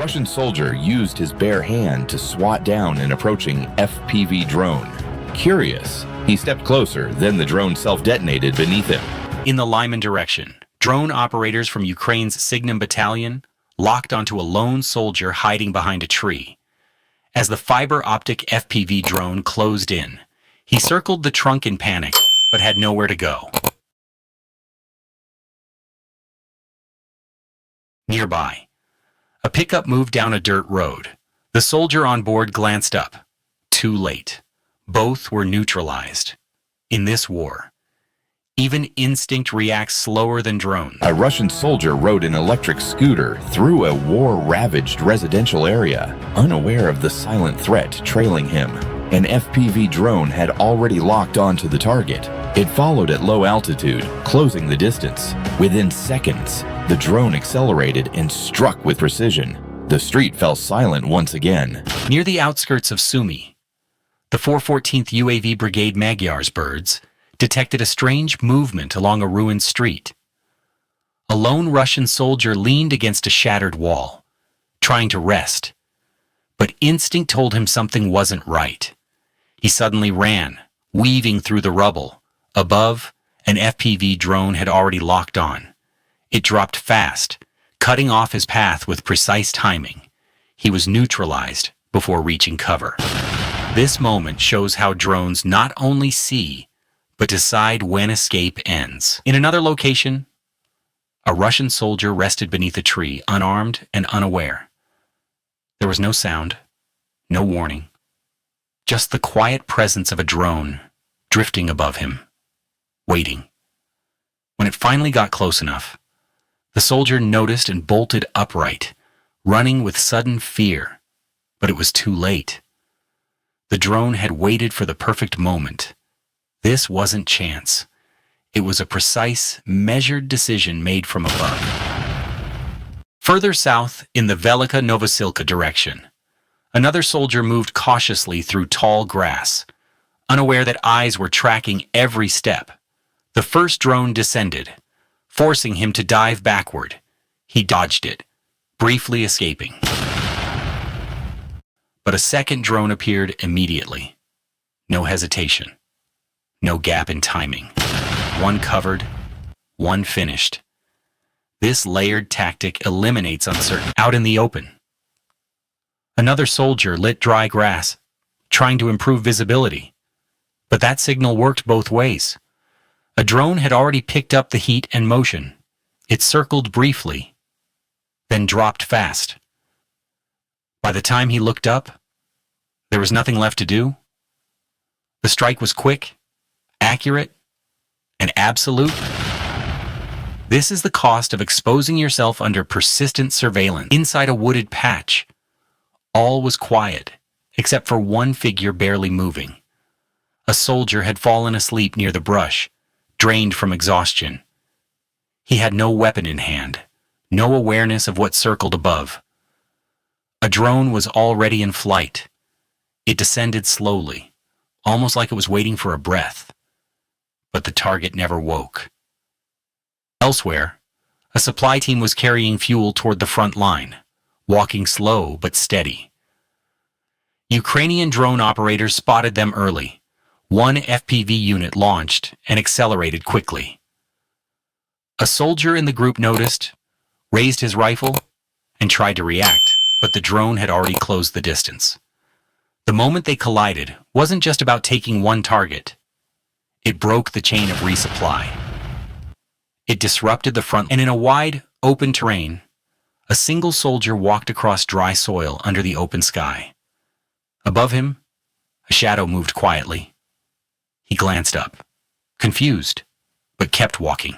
Russian soldier used his bare hand to swat down an approaching FPV drone. Curious, he stepped closer, then the drone self-detonated beneath him. In the Lyman direction, drone operators from Ukraine's Signum Battalion locked onto a lone soldier hiding behind a tree. As the fiber-optic FPV drone closed in, he circled the trunk in panic, but had nowhere to go. Nearby, a pickup moved down a dirt road. The soldier on board glanced up. Too late. Both were neutralized. In this war, even instinct reacts slower than drones. A Russian soldier rode an electric scooter through a war-ravaged residential area, unaware of the silent threat trailing him. An FPV drone had already locked onto the target. It followed at low altitude, closing the distance. Within seconds, the drone accelerated and struck with precision. The street fell silent once again. Near the outskirts of Sumy, the 414th UAV Brigade Magyar's birds detected a strange movement along a ruined street. A lone Russian soldier leaned against a shattered wall, trying to rest. But instinct told him something wasn't right. He suddenly ran, weaving through the rubble. Above, an FPV drone had already locked on. It dropped fast, cutting off his path with precise timing. He was neutralized before reaching cover. This moment shows how drones not only see, but decide when escape ends. In another location, a Russian soldier rested beneath a tree, unarmed and unaware. There was no sound, no warning, just the quiet presence of a drone drifting above him, waiting. When it finally got close enough, the soldier noticed and bolted upright, running with sudden fear, but it was too late. The drone had waited for the perfect moment. This wasn't chance. It was a precise, measured decision made from above. Further south, in the Velika Novosilka direction, another soldier moved cautiously through tall grass, unaware that eyes were tracking every step. The first drone descended, forcing him to dive backward. He dodged it, briefly escaping. But a second drone appeared immediately. No hesitation. No gap in timing. One covered, one finished. This layered tactic eliminates uncertainty. Out in the open, another soldier lit dry grass, trying to improve visibility. But that signal worked both ways. A drone had already picked up the heat and motion. It circled briefly, then dropped fast. By the time he looked up, there was nothing left to do. The strike was quick, accurate, and absolute. This is the cost of exposing yourself under persistent surveillance. Inside a wooded patch, all was quiet, except for one figure barely moving. A soldier had fallen asleep near the brush, drained from exhaustion. He had no weapon in hand, no awareness of what circled above. A drone was already in flight. It descended slowly, almost like it was waiting for a breath. But the target never woke. Elsewhere, a supply team was carrying fuel toward the front line, walking slow but steady. Ukrainian drone operators spotted them early. One FPV unit launched and accelerated quickly. A soldier in the group noticed, raised his rifle, and tried to react, but the drone had already closed the distance. The moment they collided wasn't just about taking one target. It broke the chain of resupply. It disrupted the front, and in a wide, open terrain, a single soldier walked across dry soil under the open sky. Above him, a shadow moved quietly. He glanced up, confused, but kept walking.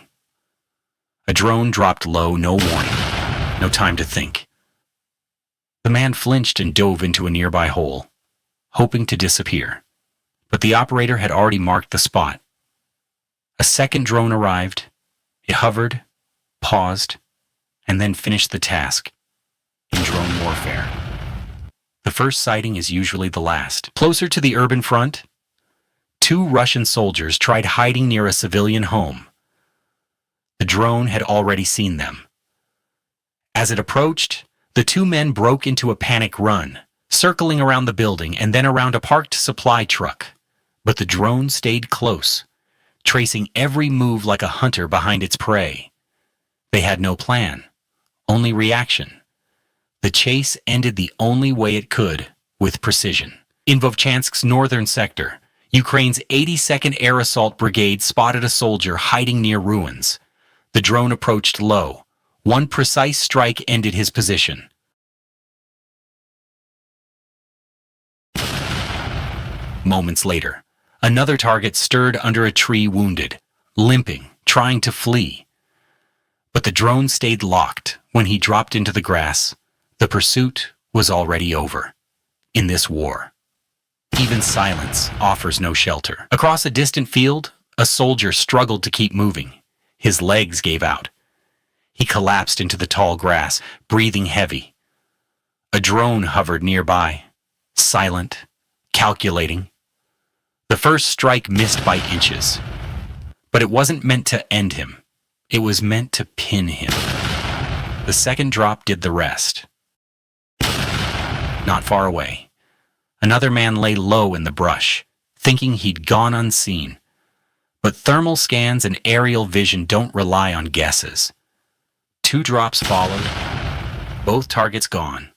A drone dropped low, no warning, no time to think. The man flinched and dove into a nearby hole, hoping to disappear. But the operator had already marked the spot. A second drone arrived. It hovered, paused, and then finished the task. In drone warfare, the first sighting is usually the last. Closer to the urban front, two Russian soldiers tried hiding near a civilian home. The drone had already seen them. As it approached, The two men broke into a panic run, circling around the building and then around a parked supply truck. But the drone stayed close, tracing every move like a hunter behind its prey. They had no plan, only reaction. The chase ended the only way it could, with precision. In Vovchansk's northern sector, Ukraine's 82nd Air Assault Brigade spotted a soldier hiding near ruins. The drone approached low. One precise strike ended his position. Moments later, another target stirred under a tree wounded, limping, trying to flee. But the drone stayed locked when he dropped into the grass. The pursuit was already over. In this war, even silence offers no shelter. Across a distant field, a soldier struggled to keep moving. His legs gave out. He collapsed into the tall grass, breathing heavy. A drone hovered nearby, silent, calculating. The first strike missed by inches. But it wasn't meant to end him. It was meant to pin him. The second drop did the rest. Not far away, another man lay low in the brush, thinking he'd gone unseen. But thermal scans and aerial vision don't rely on guesses. 2 drops followed, both targets gone.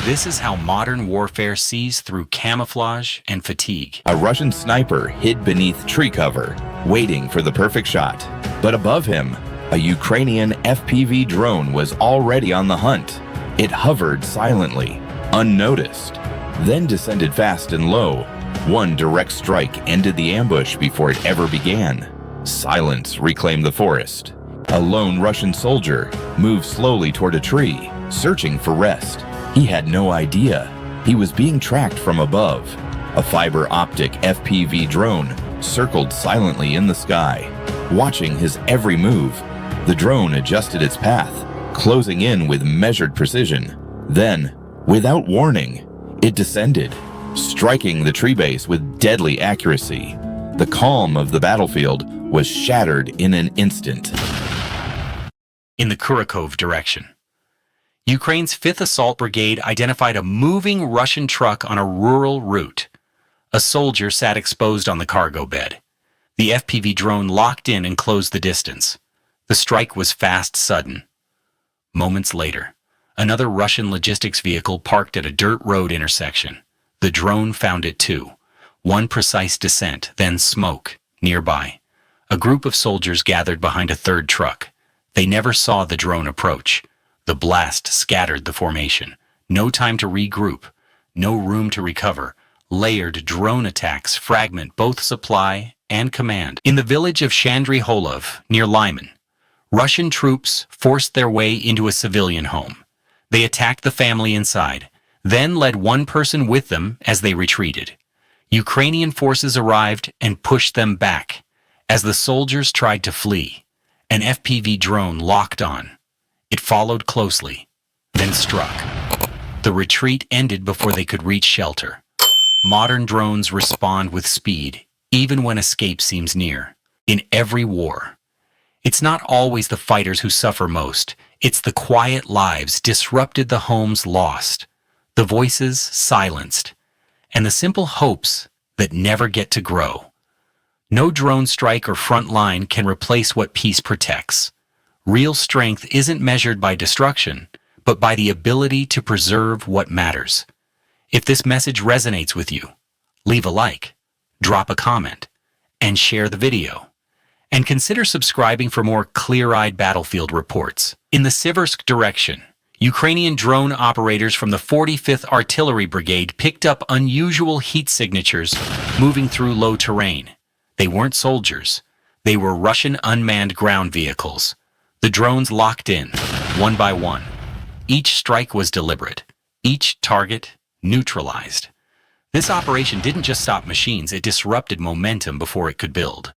This is how modern warfare sees through camouflage and fatigue. A Russian sniper hid beneath tree cover, waiting for the perfect shot. But above him, a Ukrainian FPV drone was already on the hunt. It hovered silently, unnoticed, then descended fast and low. One direct strike ended the ambush before it ever began. Silence reclaimed the forest. A lone Russian soldier moved slowly toward a tree, searching for rest. He had no idea he was being tracked from above. A fiber optic FPV drone circled silently in the sky, watching his every move. The drone adjusted its path, closing in with measured precision. Then, without warning, it descended, striking the tree base with deadly accuracy. The calm of the battlefield was shattered in an instant. In the Kurakov direction, Ukraine's 5th Assault Brigade identified a moving Russian truck on a rural route. A soldier sat exposed on the cargo bed. The FPV drone locked in and closed the distance. The strike was fast, sudden. Moments later, another Russian logistics vehicle parked at a dirt road intersection. The drone found it too. One precise descent, then smoke, nearby. A group of soldiers gathered behind a third truck. They never saw the drone approach. The blast scattered the formation. No time to regroup. No room to recover. Layered drone attacks fragment both supply and command. In the village of Shandry-Holov, near Lyman, Russian troops forced their way into a civilian home. They attacked the family inside, then led one person with them as they retreated. Ukrainian forces arrived and pushed them back. As the soldiers tried to flee, an FPV drone locked on. It followed closely, then struck. The retreat ended before they could reach shelter. Modern drones respond with speed, even when escape seems near. In every war, it's not always the fighters who suffer most. It's the quiet lives disrupted, the homes lost, the voices silenced, and the simple hopes that never get to grow. No drone strike or frontline can replace what peace protects. Real strength isn't measured by destruction, but by the ability to preserve what matters. If this message resonates with you, leave a like, drop a comment, and share the video. And consider subscribing for more clear-eyed battlefield reports. In the Siversk direction, Ukrainian drone operators from the 45th Artillery Brigade picked up unusual heat signatures moving through low terrain. They weren't soldiers. They were Russian unmanned ground vehicles. The drones locked in, one by one. Each strike was deliberate. Each target neutralized. This operation didn't just stop machines, it disrupted momentum before it could build.